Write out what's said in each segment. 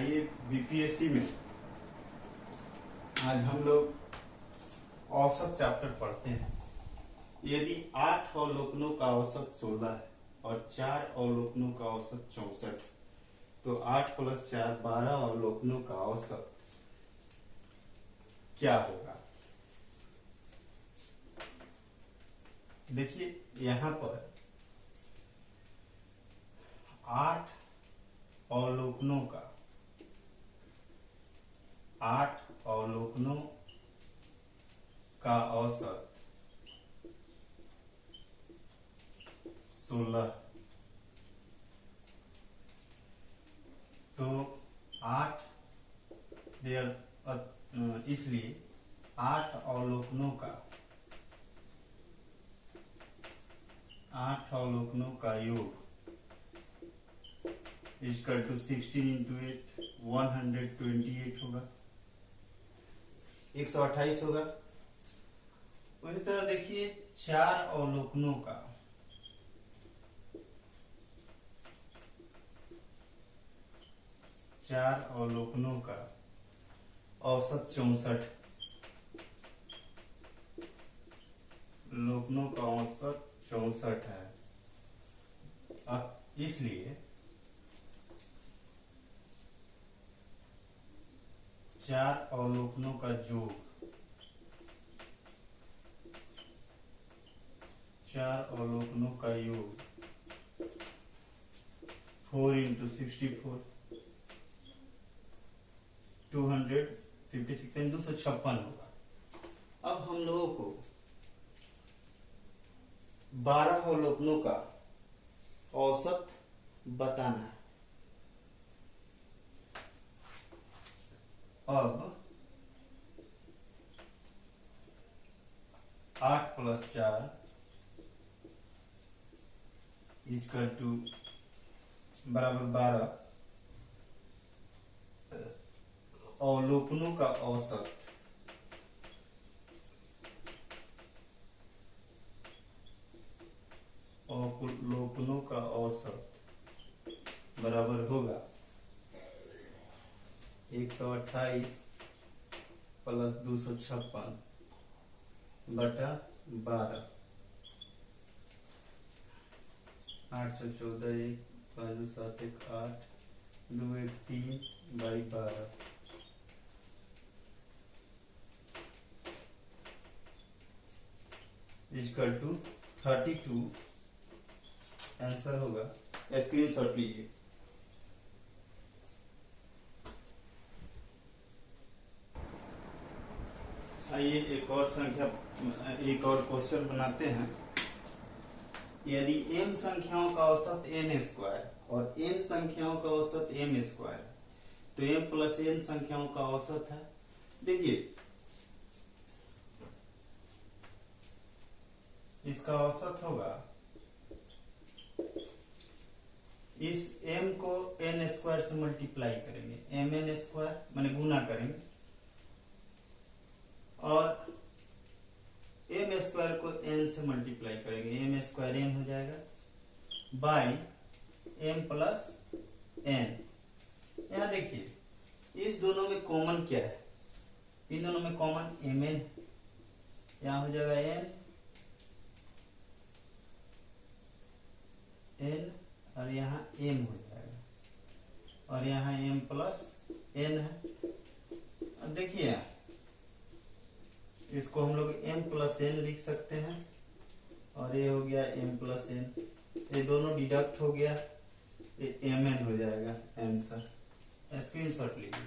आइए बीपीएससी में आज हम लोग औसत चैप्टर पढ़ते हैं। यदि 8 अवलोकनों का औसत 16 है और 4 अवलोकनों का औसत 64, तो 8 + 4 12 अवलोकनों का औसत क्या होगा। देखिए यहां पर 8 अवलोकनों का 8 अवलोकनों का औसत 16, तो 8 इसलिए 8 अवलोकनों का योग इक्वल टू 16 × 8 128 होगा, 128 होगा। उसी तरह देखिए 4 अवलोकनों का 4 अवलोकनों का औसत 64, अवलोकनों का औसत 64 है। अब इसलिए 4 अवलोकनों का योग 4 अवलोकनों का योग 4 × 64 256 होगा। अब हम लोगों को 12 अवलोकनों का औसत बताना है। अब 8 + 4 बराबर 12 अवलोकनों का औसत बराबर होगा 128 + 256 बटा 12। 8 से 14 1 5 2 7 1 8 2 1 3/12 इक्वल टू 32 आंसर होगा। स्क्रीनशॉट लीजिए। आइए एक और क्वेश्चन बनाते हैं। यदि m संख्याओं का औसत n² और n संख्याओं का औसत m², तो m + n संख्याओं का औसत है। देखिए इसका औसत होगा, इस m को n² से मल्टीप्लाई करेंगे, mn² माने गुना करेंगे, और m² को n से मल्टीप्लाई करेंगे, m² n हो जाएगा बाय m + n। यहाँ देखिए इस दोनों में कॉमन क्या है, इन दोनों में कॉमन mn, यहाँ हो जाएगा n और यहाँ m हो जाएगा, और यहाँ m + n है। अब देखिए इसको हम लोग m + n लिख सकते हैं, और ये हो गया m + n, ये दोनों डिडक्ट हो गया, ये mn हो जाएगा आंसर। स्क्रीनशॉट लीजिए।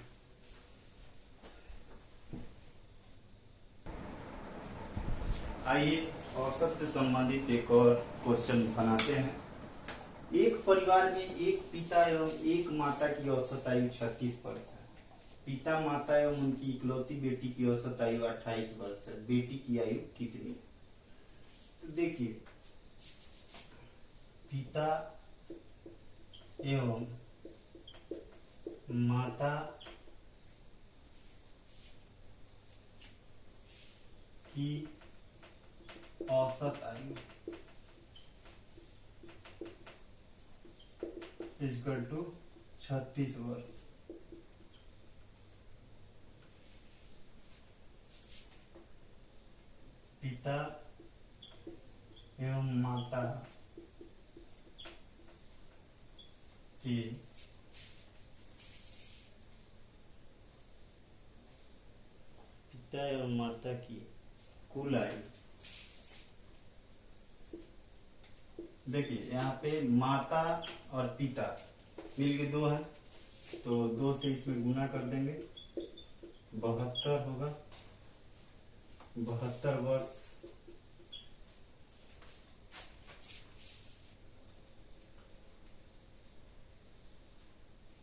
आइए औसत से संबंधित एक और क्वेश्चन बनाते हैं। एक परिवार में एक पिता एवं एक माता की औसत आयु 36 वर्ष है। पिता, माता एवं उनकी इकलौती बेटी की औसत आयु 28 वर्ष है। बेटी की आयु कितनी है? तो देखिए पिता एवं माता की औसत आयु इक्वल टू 36 वर्ष। पिता की कुल आयु। देखिए यहाँ पे माता और पिता मिलके 2 है, तो 2 से इसमें गुना कर देंगे, 72 होगा, 72 वर्ष।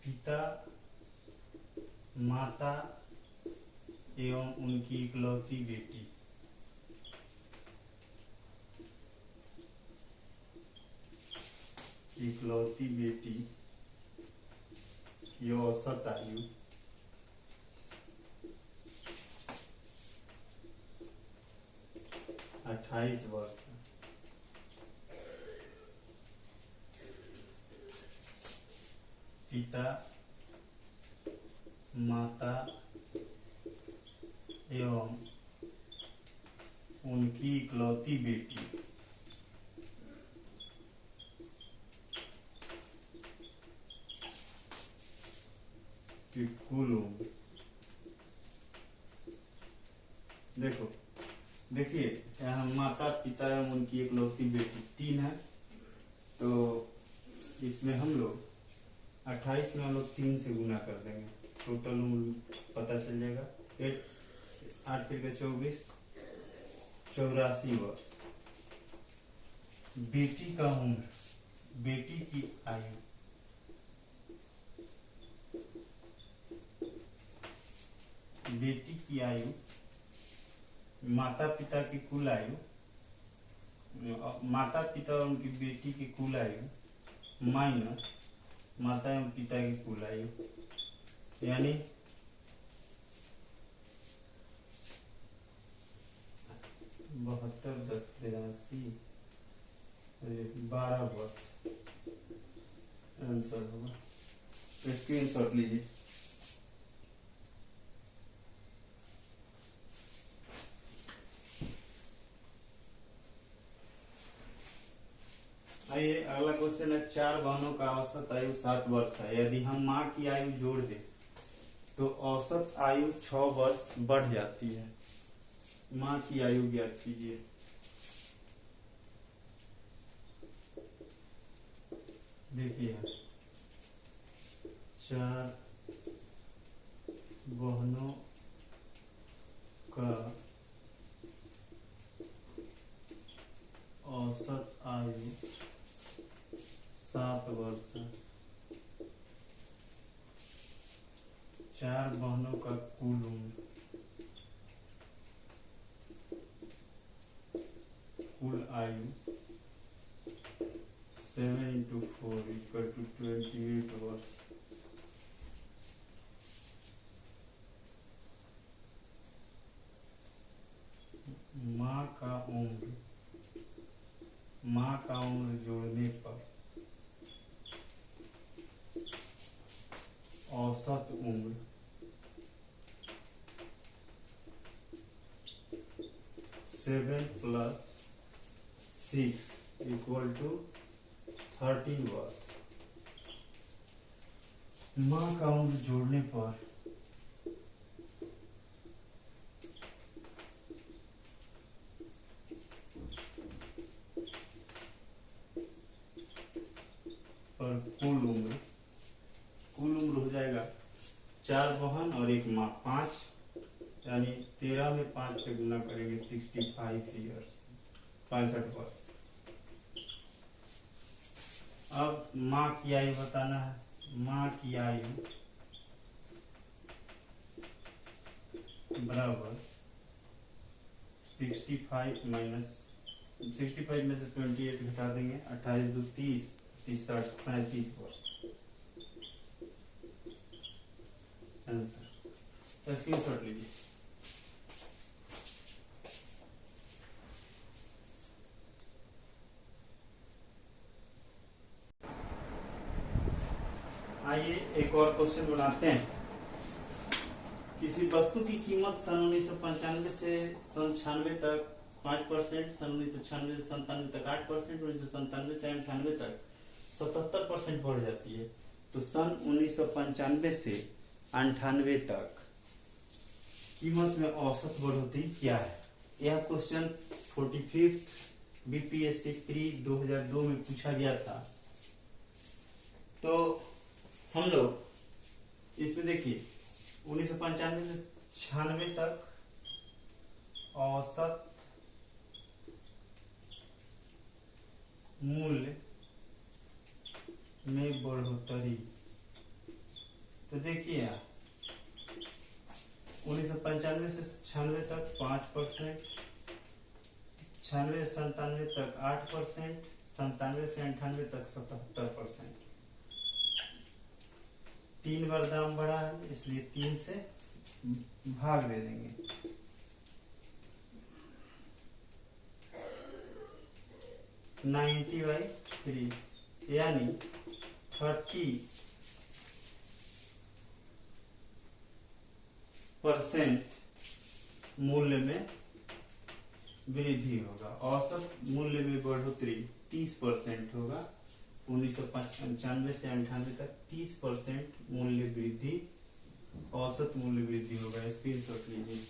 पिता, माता एवं उनकी इकलौती बेटी, इकलौती बेटी की औसत आयु 28 वर्ष। पिता, माता एवं उनकी इकलौती बेटी की कुल उम्र। देखिए यहाँ माता, पिता एवं उनकी इकलौती बेटी 3 है, तो इसमें हम लोग 28 में हम लोग 3 से गुना कर देंगे, टोटल उम्र पता चल जाएगा। 8 के 24, 84 वर्ष। बेटी का उम्र, बेटी की आयु, बेटी की आयु माता पिता की कुल आयु, माता पिता और उनकी बेटी की कुल आयु माइनस माता एवं पिता की कुल आयु, यानी 72 10 83 12 वर्ष आंसर होगा। स्क्रीनशॉट लीजिए। आइए अगला क्वेश्चन है, 4 बहनों का औसत आयु 7 वर्ष है। यदि हम माँ की आयु जोड़ दें तो औसत आयु 6 वर्ष बढ़ जाती है। माँ की आयु ज्ञात कीजिए। देखिए 4 बहनों का औसत आयु 7 वर्ष। 4 बहनों का कुल उम्र, कुल आयु 7 into 4 equal to 28 वर्ष। माँ का उम्र जोड़ने पर औसत उम्र 7 + 6 equal to 13 वर्ष। माँ का उम्र जोड़ने पर कुल उम्र हो जाएगा 4 बहन और 1 माँ 5, यानी 13 में 5 से गुना करेंगे 65 ईयर्स 65 वर्ष। अब माँ की आयु बताना है। माँ की आयु बराबर 65 में से 28 घटा देंगे, 28 2 30 30 37 वर्ष आंसर। स्क्रीनशॉट लीजिए। आइए एक और क्वेश्चन बनाते हैं। किसी वस्तु की कीमत सन 1995 से सन 96 तक 5%, सन 1996 से 97 तक 8%, 1997 से 98 तक 77% बढ़ जाती है। तो सन 1995 से 98 तक कीमत में औसत बढ़ोतरी क्या है। यह क्वेश्चन 45 बीपीएससी प्री 2002 में पूछा गया था। तो हम लोग इसमें देखिए 1995 से 96 तक औसत मूल्य में बढ़ोतरी। तो देखिए 1995 से 96 तक 5%, 96 से 97 तक 8%, 97 से 98 तक 77%। 3 बार दाम बढ़ा है इसलिए 3 से भाग दे देंगे। नाइन्टी बाई 3 यानी 30% मूल्य में वृद्धि होगा। औसत मूल्य में बढ़ोतरी 30% होगा। 1995 से 98 तक 30% मूल्य वृद्धि, औसत मूल्य वृद्धि होगा। स्क्रीनशॉट लीजिए।